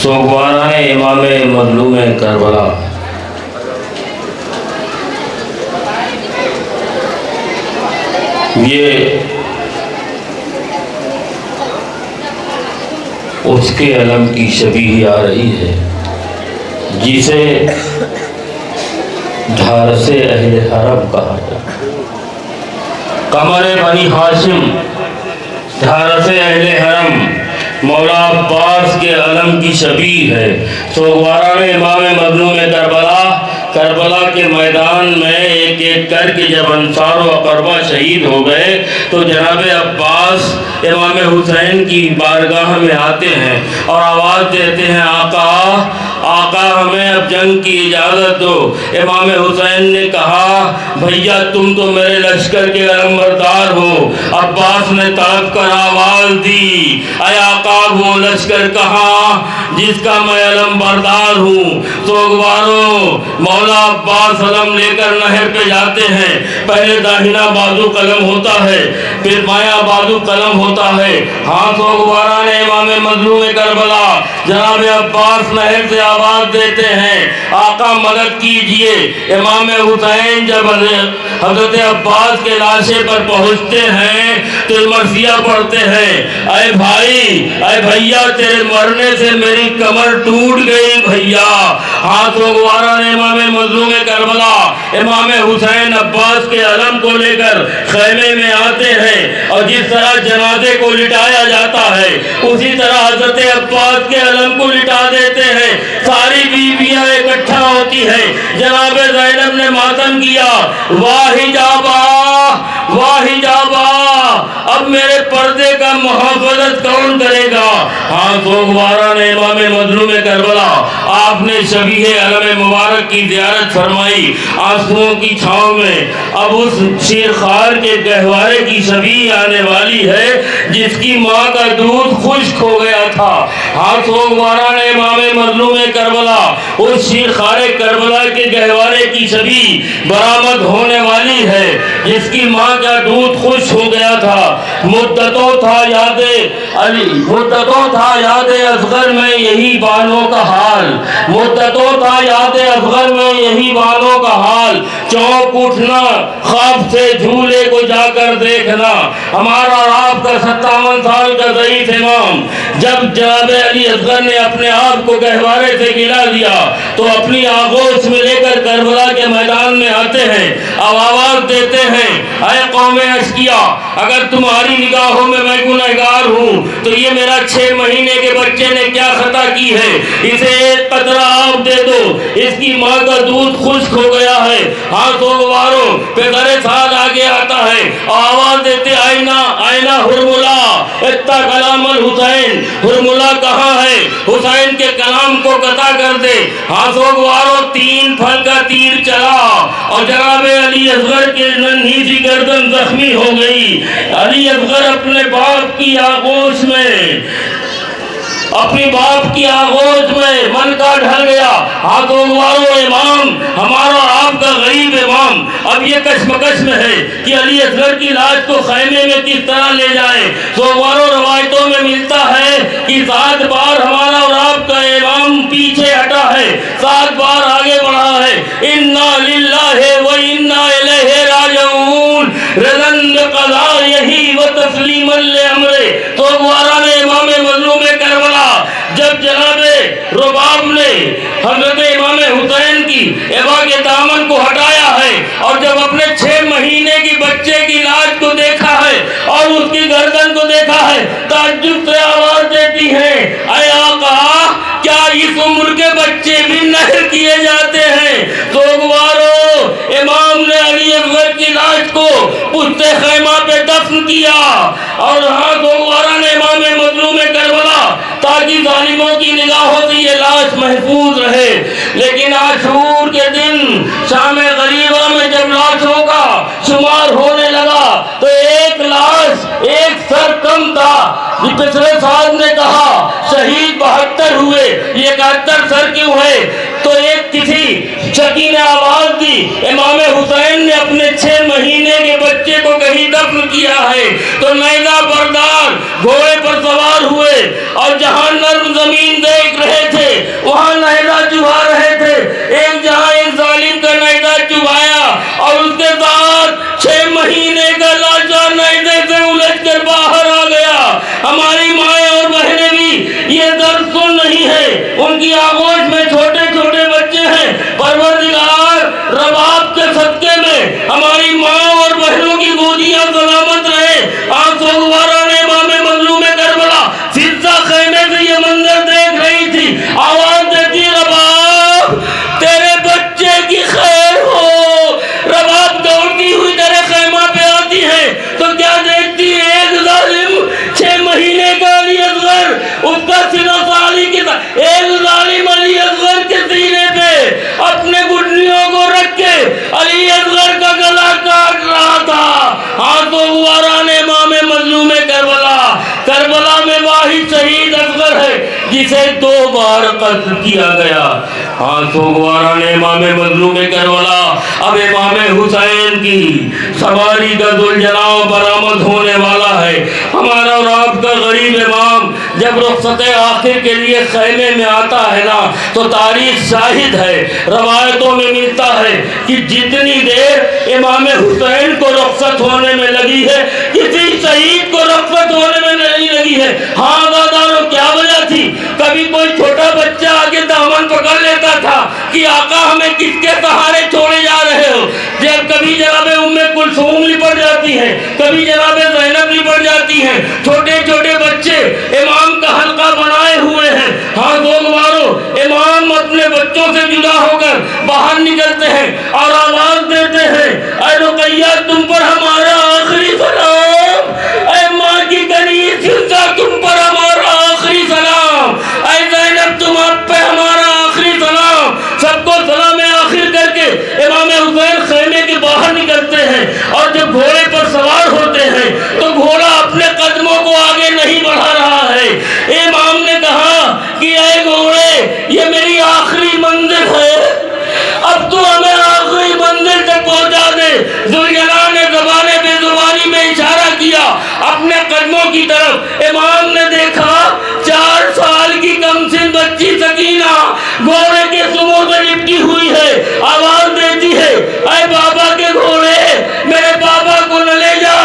سوگواران امام مظلوم کربلا۔ یہ اس کے علم کی شبیہ آ رہی ہے جسے ڈھارس اہل حرم کہا جاتا ہے۔ قمر بنی ہاشم، ڈھارس اہل حرم، مولا عباس کے علم کی شبیہ ہے۔ سوگواران امام مظلوم کربلا کے میدان میں ایک ایک کر کے جب انصار و اقربا شہید ہو گئے تو جناب عباس امام حسین کی بارگاہ میں آتے ہیں اور آواز دیتے ہیں، آقا ہمیں اب جنگ کی اجازت دو۔ امام حسین نے کہا، بھیا تم تو میرے لشکر کے علمبردار ہو۔ عباس نے تڑپ کر آواز دی، اے آقا وہ لشکر کہاں جس کا میں علمبردار ہوں؟ سوگواروں، مولا عباس علم لے کر نہر پہ جاتے ہیں۔ پہلے داہنا بازو قلم ہوتا ہے، پھر بایاں بازو قلم ہوتا ہے۔ ہاں سوگواران امام مظلوم کربلا، جناب عباس نہر سے آواز دیتے ہیں، آقا مدد کیجئے۔ امام حسین جب حضرت عباس کے لاشے پر پہنچتے ہیں تو مرثیہ پڑھتے ہیں، اے بھائی، اے بھیا تیرے مرنے سے میری کمر ٹوٹ گئی بھیا۔ ہاں سوگواران امام مظلوم کربلا، امام حسین عباس کے علم کو لے کر خیمے میں آتے ہیں اور جس طرح جنازے کو لٹایا جاتا ہے اسی طرح حضرت عباس کے علم کو لٹا دیتے ہیں۔ ساری بیویاں اکٹھا ہوتی ہیں۔ جناب زینب نے ماتم کیا، واہ حجابا، واہ حجابا، اب میرے پردے کا محافظت کون کرے گا؟ ہاں سوگواران امام مظلوم کربلا، آپ نے شبیہ علم مبارک کی زیارت فرمائی آنسوؤں کی چھاؤں میں۔ اب اس شیرخوار کے گہوارے کی شبیہ آنے والی ہے جس کی ماں کا دودھ خشک ہو گیا تھا۔ ہاں سوگواران امام مظلوم کربلا، اس شیرخوار کربلا کے گہوارے کی شبیہ برآمد ہونے والی ہے جس کی ماں کا دودھ خشک ہو گیا تھا۔ مدتوں تھا یاد علی، مدتوں تھا یاد اصغر میں یہی بالوں کا حال، مدتوں تھا یاد اصغر میں یہی بالوں کا حال، چونک اٹھنا خواب سے جھولے کو جا کر دیکھنا۔ ہمارا آپ کا 57 سال کا ضعیف امام جب جناب علی اصغر نے اپنے آپ کو گہوارے سے گلا دیا تو اپنی آغوش میں لے کر کربلا کے میدان میں آتے ہیں، اب آواز دیتے ہیں، اے قوم اشقیا، اگر تمہاری نگاہوں میں میں گنہگار ہوں تو یہ میرا 6 مہینے کے بچے نے کیا خطا کی ہے؟ اسے ایک قطرہ آب دے دو، اس کی ماں کا دودھ خشک ہو گیا ہے۔ ہاں سوگواروں، پیغرے سال آگے آتا ہے، آواز دیتے، آئینہ آئینہ ہرملا اتنا کلام الحسین، ہرملا کہاں ہے؟ حسین کے کلام کو قطع کر دے۔ ہاں سوگواروں، 3 پھل کا تیر چلا اور جناب علی اصغر کے ننھی سی گردن زخمی ہو گئی۔ علی اصغر اپنے باپ کی آغوش میں، اپنی باپ کی آغوش میں من کا ڈھل گیا۔ ہاں سوگواروں، امام ہمارا آپ کا غریب امام اب یہ کشمکش میں ہے کہ علی اصغر کی لاش کو خیمے میں کس طرح لے جائیں۔ سوگواروں، روایتوں میں ملتا ہے کہ 7 بار ہمارا اور آپ کا امام پیچھے ہٹا ہے، 7 بار آگے بڑھا ہے۔ انا للہ و انا الیہ راجعون، رضن بقضائہ و تسلیما لامرہ۔ سوگواران امام مظلوم کربلا، جب جناب رباب نے حضرت امام حسین کی ایوا کے دامن کو ہٹایا ہے اور جب اپنے 6 مہینے کی بچے کی لاش کو دیکھا ہے اور اس کی گردن کو دیکھا ہے، تعجب سے آواز دیتی ہے، اے آقا کیا اس عمر کے بچے بھی نہر کیے جاتے ہیں؟ سوگواروں، امام نے علی اصغر کی لاش کو پشت خیمہ پہ دفن کیا اور ہاں سوگواران امام مظلوم کربلا، تاکہ ظالموں کی نگاہوں سے یہ لاش محفوظ رہے۔ لیکن عاشور کے دن شام غریبہ میں جب لاشوں کا شمار ہونے لگا تو ایک لاش، ایک سر کم تھا۔ پچھلے سال نے کہا شہید 72 ہوئے، یہ 71 سر کیوں ہے؟ تو ایک کسی شکی نے آواز دی، امام حسین نے اپنے 6 مہینے کے بچے کو کہیں دفن کیا ہے۔ تو نیزہ بردار گھوڑے پر سوار ہوئے اور جہاں نرم زمین دیکھ رہے تھے وہاں نہیدا چبھا رہے تھے، ایک جہاں ایک ظالم کا نہیدا چبھایا اور اس کے ساتھ 6 مہینے کا لاچار نہیدے سے الجھ کر باہر آ گیا۔ ہماری مائیں اور بہنیں بھی یہ درد سن نہیں ہے، ان کی آغوش میں چھوٹے چھوٹے بچے ہیں۔ پروردگار رباب کے صدقے میں ہماری ماں اور بہنوں کی گودیاں سلامت رہے۔ آج سوگوارا نے امام مظلوم کربلا فضا خیمے سے یہ منظر دیکھ رہی تھی، آواز دیتی رباب تیرے بچے کی خیر ہو۔ رباب دوڑتی ہوئی تیرے خیمہ پہ آتی ہے تو کیا دیکھتی ہے؟ ایک ظالم 6 مہینے کا علی اصغر، اس کا سینہ سالی کی ایک ظالم علی اصغر کے سینے پہ اپنے گھٹنوں کو رکھ کے علی اصغر کا گلا کاٹ رہا تھا۔ ہاتھوں سوگوارا نے امام مظلوم کربلا میں واحد شہید اصغر ہے جسے 2 بار قتل کیا گیا۔ ہاتھوں سوگوارا نے امام مظلوم کربلا اب امام حسین کی سواری کا ذوالجلال برآمد ہونے والا ہے۔ ہمارا اور آپ کا غریب امام جب رخصت آخر کے لیے خیمے میں آتا ہے نا تو تاریخ شاہد ہے، روایتوں میں ملتا ہے کہ جتنی دیر امام حسین کو رخصت ہونے میں لگی ہے کسی شہید کو رخصت ہونے میں نہیں لگی ہے۔ ہاں دادارو کیا وجہ تھی؟ کبھی کوئی چھوٹا بچہ آگے دامن پکڑ لیتا تھا کہ آقا ہمیں کس کے سہارے چھوڑے جا رہے ہو؟ جب کبھی جناب ام کلثوم لپٹ جاتی ہیں، کبھی جناب زینب لپٹ جاتی ہیں، چھوٹے چھوٹے بچے امام کا حلقہ بنائے ہوئے ہیں۔ ہاں سوگوارو امام اپنے بچوں سے جدا ہو کر باہر نکلتے ہیں اور آواز دیتے ہیں، اے رقیہ تم پر ہمارا آخری سلام، اے ماں کی کنیز فضا تم پر ہمارا آخری سلام، اے زینب تم پہ ہمارا آخری سلام۔ سب کو سلام آخر کر کے امام حسین خیمے کے باہر نکلتے ہیں اور جب گھوڑے پر سوار ہوتے ہیں تو گھوڑا اپنے قدموں کو آگے نہیں بڑھا رہا ہے۔ امام نے کہا کہ اے گھوڑے یہ میری آخری منزل ہے، اب تو ہمیں آخری منزل تک پہنچا دے۔ ذوالجلال نے زبان بے زبانی میں اشارہ کیا اپنے قدموں کی طرف۔ امام نے دیکھا 4 سال کی کم سن بچی سکینہ گھوڑے کے سموں سے لپٹی ہوئی ہے، آواز دیتی ہے، اے بابا کے گھوڑے میرے بابا کو نہ لے جا،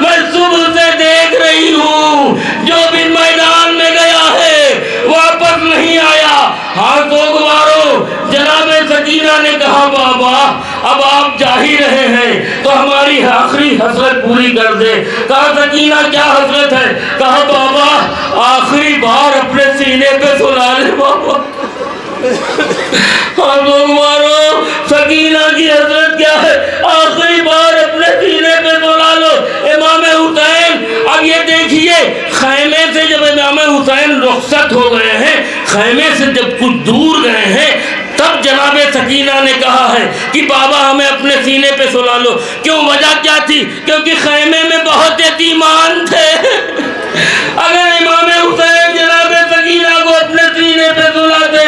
میں صبح سے دیکھ رہی ہوں جو بھی میدان میں گیا ہے واپس نہیں آیا۔ ہاں سوگوارو جناب سکینہ نے کہا بابا اب آپ جا ہی رہے ہیں تو ہماری آخری حسرت پوری کر دے۔ کہا سکینہ کیا حسرت ہے؟ کہا بابا آخری بار اپنے سینے پہ سلا لے بابا۔ ہاں سوگوارو سکینہ کی حسرت کیا ہے؟ آخری بار اپنے سینے پہ سلا لو۔ امام حسین اب یہ دیکھیے خیمے سے جب امام حسین رخصت ہو گئے ہیں، خیمے سے جب کچھ دور گئے ہیں تب جناب سکینہ نے کہا ہے کہ بابا ہمیں اپنے سینے پہ سلا لو۔ کیوں؟ وجہ کیا تھی؟ کیونکہ خیمے میں بہت یتیمان تھے۔ اگر امام حسین جناب سکینہ کو اپنے سینے پہ سلاتے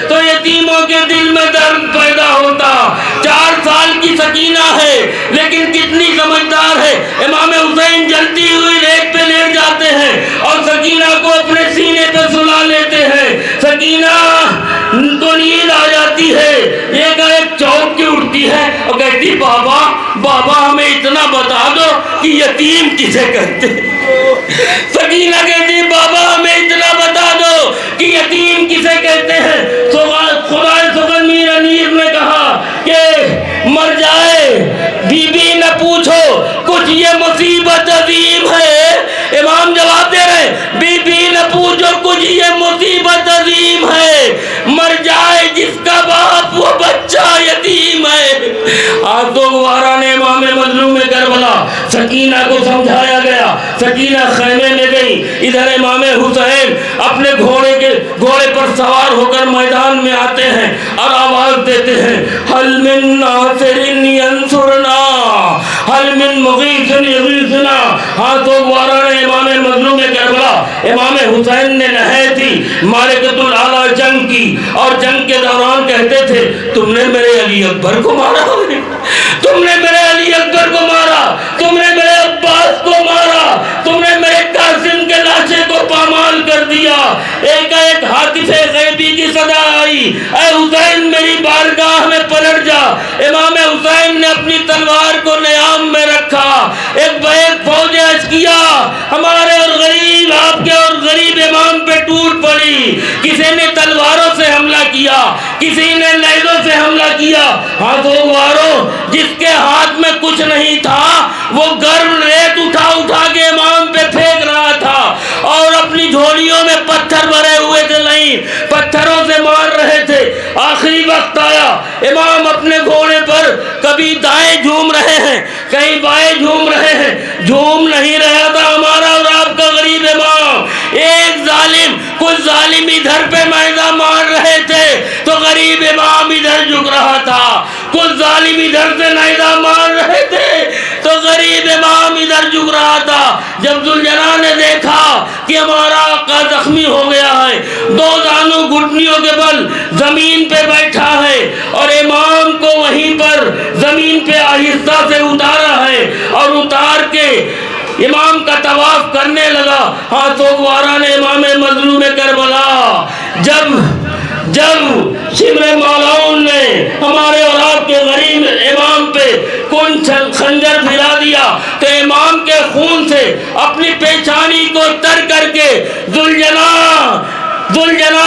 تو یتیموں کے دل میں درد پیدا ہوتا۔ 4 سال کی سکینہ ہے لیکن کتنی سمجھدار ہے۔ امام حسین جلتی ہوئی ریت پہ لیٹ جاتے ہیں اور سکینہ کو اپنے سینے پہ سلا لیتے ہیں۔ سکینہ کو نیند آ جاتی ہے، ایک چوک کے اٹھتی ہے اور کہتی بابا بابا ہمیں اتنا بتا دو کہ یتیم کسے کہتے ہیں۔ سکینہ کہتی بابا ہمیں اتنا بتا دو کہ یتیم کسے کہتے ہیں۔ خدا سبحان میر انیر نے کہا کہ مر جائے بی بی نہ پوچھو کچھ یہ مصیبت عظیم ہے۔ امام جواب دے رہے بی بی نہ پوچھو کچھ یہ مصیبت عظیم ہے، مر جائے جس کا باپ وہ بچہ یتیم ہے۔ آج سوگوارا نے امام مظلوم کربلا سکینہ کو سمجھایا گیا۔ سکینہ خیمے میں گئی، ادھر امام حسین اپنے گھوڑے پر سوار ہو کر میدان میں آتے ہیں اور آواز دیتے ہیں حل من ناصر ینصرنا حل من مغیث یغیثنا۔ ہاں سوگوارا نے امام مظلوم کربلا امام حسین نے نہائی تھی معرکۃ الاعلیٰ جنگ کی، اور جنگ کے دوران کہتے تھے تم نے میرے علی اکبر کو مارا، تم نے میرے علی اکبر کو مارا، تم نے میرے عباس کو مارا، تم نے میرے قاسم کے لاشے کو پامال کر دیا۔ ایک ہاتف غیبی کی صدا آئی، اے حسین میری بارگاہ میں پلٹ جا۔ امام حسین نے اپنی تلوار کو نیام میں رکھا، ایک فوج کیا ہمارے اور غریب آپ کے اور غریب امام پہ ٹوٹ پڑی۔ کسی نے تلواروں سے حملہ کیا، کسی نے نیزوں سے حملہ کیا۔ ہاتھوں واروں، جس کے ہاتھ میں کچھ نہیں تھا وہ گرم ریت اٹھا اٹھا کے امام پہ پھینک رہا تھا، اور اپنی جھولیوں میں پتھر بھرے ہوئے تھے، نہیں پتھروں سے مار رہے تھے۔ آخری وقت آیا، امام اپنے گھوڑے پر کبھی دائیں جھوم رہے ہیں، کہیں بائیں جھوم رہے ہیں، جھوم نہیں رہا تھا ہمارا اور آپ کا غریب امام۔ ایک ظالم، کچھ ظالم ادھر پہ میدان مار رہے تھے تو غریب امام ادھر جھک رہا تھا، کچھ ظالم ادھر سے نیزہ مار رہے تھے تو غریب امام ادھر جھک رہا تھا۔ جب ذوالجلال نے دیکھا کہ ہمارا آقا زخمی ہو گیا ہے، دو دانوں گھٹنیوں کے بل زمین پہ بیٹھا ہے، اور امام کو وہیں پر زمین پہ آہستہ سے اتارا ہے، اور اتار کے امام کا طواف کرنے لگا۔ ہاتھوں وارا نے امام مظلوم کربلا جب شمر مولاؤن نے ہمارے اور آپ کے غریب امام پہ خنجر پھرا دیا تو امام کے خون سے اپنی پیشانی کو تر کر کے ذوالجلال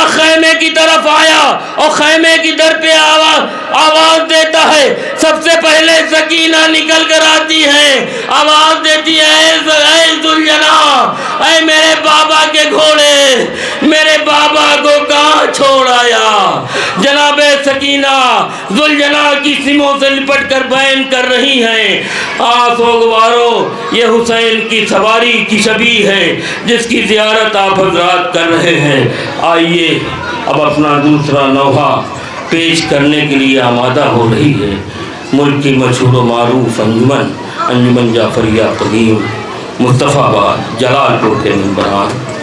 خیمے کی طرف آیا، اور خیمے کی در پہ آواز دیتا ہے۔ سب سے پہلے سکینہ نکل کر آتی ہے، آواز دیتی ہے، اے ذوالجلال، اے میرے بابا کے گھوڑے، میرے بابا کو کہاں چھوڑ آیا؟ جناب سکینہ ذوالجلال کی سموں سے لپٹ کر بیان کر رہی ہیں، سوگوارو یہ حسین کی سواری کی شبیہ ہے جس کی زیارت آپ حضرات کر رہے ہیں۔ آئیے اب اپنا دوسرا نوحہ پیش کرنے کے لیے آمادہ ہو رہی ہے۔ ملک کی مشہور و معروف انجمن جعفریہ قدیم، مصطفیٰ آباد، جلال پور کے ممبران۔